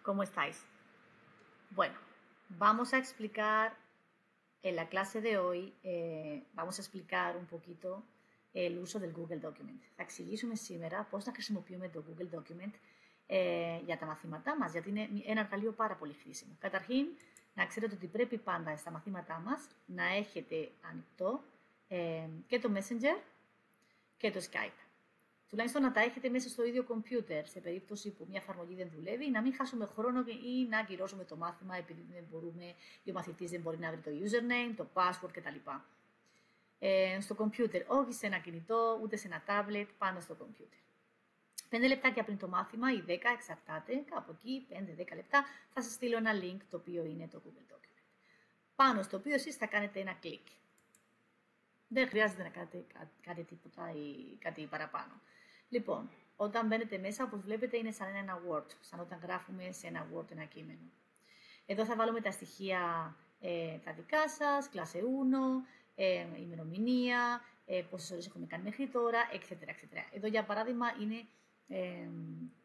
¿Cómo estáis? Bueno, vamos a explicar en la clase de hoy, vamos a explicar un poquito el uso del Google Document. Θα εξηγήσουμε σήμερα πώς να χρησιμοποιούμε το Google Document για τα μαθήματά μας, γιατί είναι ένα εργαλείο πάρα πολύ χρήσιμο. Καταρχήν, να ξέρετε ότι πρέπει πάντα στα μαθήματά μας να έχετε ανοιχτό και το Messenger και το Skype. Τουλάχιστον να τα έχετε μέσα στο ίδιο κομπιούτερ, σε περίπτωση που μια εφαρμογή δεν δουλεύει, να μην χάσουμε χρόνο ή να ακυρώσουμε το μάθημα επειδή δεν μπορούμε, ή ο μαθητής δεν μπορεί να βρει το username, το password κτλ. Στο κομπιούτερ, όχι σε ένα κινητό, ούτε σε ένα tablet, πάνω στο κομπιούτερ. 5 λεπτάκια πριν το μάθημα ή 10, εξαρτάται, κάπου εκεί, 5-10 λεπτά, θα σας στείλω ένα link το οποίο είναι το Google Document. Πάνω στο οποίο εσείς θα κάνετε ένα κλικ. Δεν χρειάζεται να κάνετε τίποτα ή κάτι παραπάνω. Λοιπόν, όταν μπαίνετε μέσα, όπως βλέπετε, είναι σαν ένα Word, σαν όταν γράφουμε σε ένα Word ένα κείμενο. Εδώ θα βάλουμε τα στοιχεία τα δικά σας, κλάσε 1, ημερομηνία, πόσες ώρες έχουμε κάνει μέχρι τώρα, etc. Εδώ, για παράδειγμα, είναι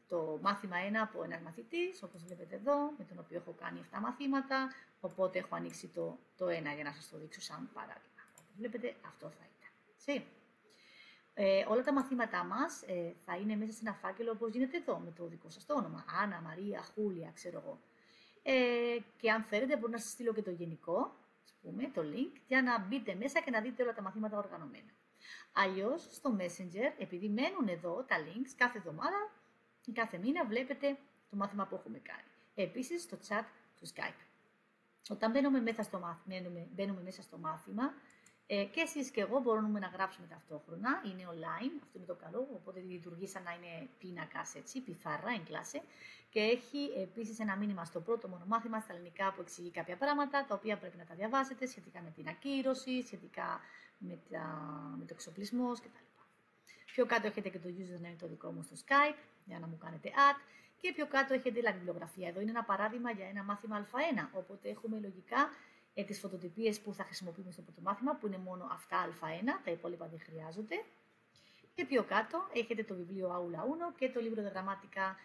το μάθημα 1 από ένας μαθητής, όπως βλέπετε εδώ, με τον οποίο έχω κάνει 7 μαθήματα, οπότε έχω ανοίξει το 1 για να σας το δείξω σαν παράδειγμα. Όπως βλέπετε, αυτό θα ήταν. Όλα τα μαθήματά μας θα είναι μέσα σε ένα φάκελο όπως γίνεται εδώ, με το δικό σας το όνομα. Άννα, Μαρία, Χούλια, ξέρω εγώ. Και αν θέλετε μπορώ να σας στείλω και το γενικό, ας πούμε, το link, για να μπείτε μέσα και να δείτε όλα τα μαθήματα οργανωμένα. Αλλιώς, στο Messenger, επειδή μένουν εδώ τα links, κάθε εβδομάδα ή κάθε μήνα βλέπετε το μάθημα που έχουμε κάνει. Επίσης, στο chat του Skype. Όταν μπαίνουμε μέσα στο μάθημα, και εσείς και εγώ μπορούμε να γράψουμε ταυτόχρονα, είναι online, αυτό είναι το καλό, οπότε λειτουργεί σαν να είναι πίνακας έτσι, πιθάρα, εν κλάση, και έχει επίσης ένα μήνυμα στο πρώτο μονομάθημα στα ελληνικά που εξηγεί κάποια πράγματα, τα οποία πρέπει να τα διαβάσετε σχετικά με την ακύρωση, σχετικά με το εξοπλισμό κτλ. Πιο κάτω έχετε και το username το δικό μου στο Skype, για να μου κάνετε add, και πιο κάτω έχετε la βιβλιογραφία. Εδώ είναι ένα παράδειγμα για ένα μάθημα Α1, οπότε έχουμε λογικά τις φωτοτυπίες που θα χρησιμοποιούμε στο πρώτο μάθημα, που είναι μόνο αυτά Α1, τα υπόλοιπα δεν χρειάζονται. Και πιο κάτω έχετε το βιβλίο Aula 1 και το libro de grammatica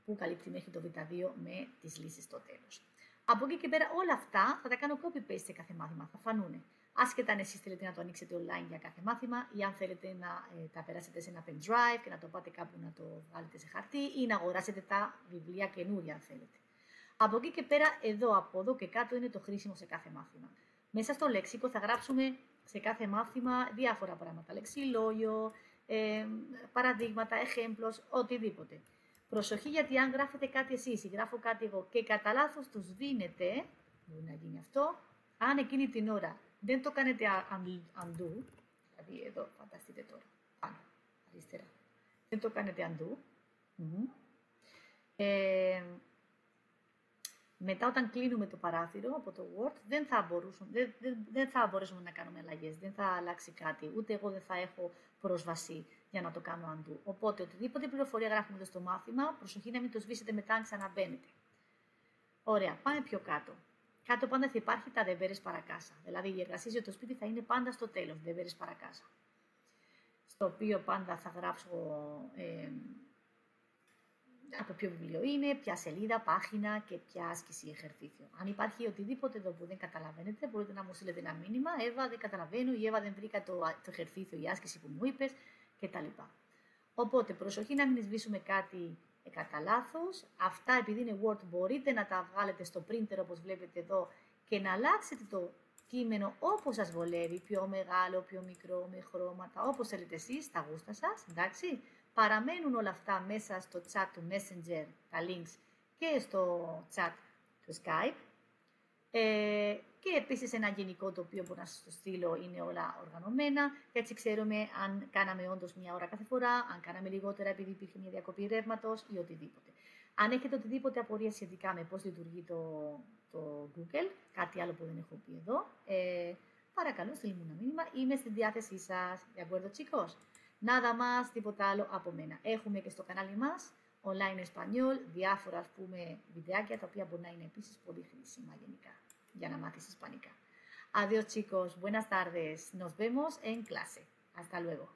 που καλύπτει μέχρι το Β2 με τις λύσεις στο τέλος. Από εκεί και πέρα όλα αυτά θα τα κάνω copy-paste σε κάθε μάθημα, θα φανούνε. Άσχετα αν εσείς θέλετε να το ανοίξετε online για κάθε μάθημα ή αν θέλετε να τα περάσετε σε ένα pen drive και να το πάτε κάπου να το βγάλετε σε χαρτί ή να αγοράσετε τα βιβλία καινούρια αν θέλετε. Από εκεί και πέρα, από εδώ και κάτω είναι το χρήσιμο σε κάθε μάθημα. Μέσα στο λεξικό θα γράψουμε σε κάθε μάθημα διάφορα πράγματα. Λεξιλόγιο, παραδείγματα, ejemplos, οτιδήποτε. Προσοχή, γιατί αν γράφετε κάτι εσείς ή γράφω κάτι εγώ και κατά λάθος το σβήνετε, μπορεί να γίνει αυτό, αν εκείνη την ώρα δεν το κάνετε undo, δηλαδή εδώ φανταστείτε τώρα, πάνω, αριστερά, δεν το κάνετε undo, μετά όταν κλείνουμε το παράθυρο από το Word δεν θα μπορέσουμε να κάνουμε αλλαγές, δεν θα αλλάξει κάτι, ούτε εγώ δεν θα έχω πρόσβαση για να το κάνω undo. Οπότε οτιδήποτε πληροφορία γράφουμε εδώ στο μάθημα, προσοχή να μην το σβήσετε μετά αν ξαναμπαίνετε. Ωραία, πάμε πιο κάτω. Κάτω πάντα θα υπάρχει τα deberes para casa, δηλαδή οι εργασίες για το σπίτι θα είναι πάντα στο τέλος, deberes para casa. Στο οποίο πάντα θα γράψω από ποιο βιβλίο είναι, ποια σελίδα, πάχυνα και ποια άσκηση εχερθήθιο. Αν υπάρχει οτιδήποτε εδώ που δεν καταλαβαίνετε, μπορείτε να μου στείλετε ένα μήνυμα. Εύα, δεν καταλαβαίνω, ή Εύα, δεν βρήκα το εχερθήθιο, η άσκηση που μου είπες κτλ. Οπότε, προσοχή να μην σβήσουμε κάτι κατά λάθος. Αυτά, επειδή είναι Word, μπορείτε να τα βγάλετε στο printer όπως βλέπετε εδώ και να αλλάξετε το κείμενο όπως σας βολεύει, πιο μεγάλο, πιο μικρό, με χρώματα, όπως θέλετε εσείς, τα γούστα σας, εντάξει. Παραμένουν όλα αυτά μέσα στο chat του Messenger, τα links, και στο chat του Skype. Και επίσης ένα γενικό το οποίο μπορώ να σας το στείλω, είναι όλα οργανωμένα. Έτσι ξέρουμε αν κάναμε όντως μια ώρα κάθε φορά, αν κάναμε λιγότερα επειδή υπήρχε μια διακοπή ρεύματος ή οτιδήποτε. Αν έχετε οτιδήποτε απορία σχετικά με πώς λειτουργεί το Google, κάτι άλλο που δεν έχω πει εδώ, παρακαλώ στείλτε μου ένα μήνυμα, είμαι στη διάθεσή σας. De acuerdo, chicos? Nada más, τίποτα άλλο από μένα. Έχουμε και στο κανάλι μας, online español, διάφορα ας πούμε βιντεάκια, τα οποία μπορεί να είναι επίσης πολύ χρήσιμα γενικά, για να μάθεις ισπανικά. Adiós chicos, buenas tardes, nos vemos en clase. Hasta luego.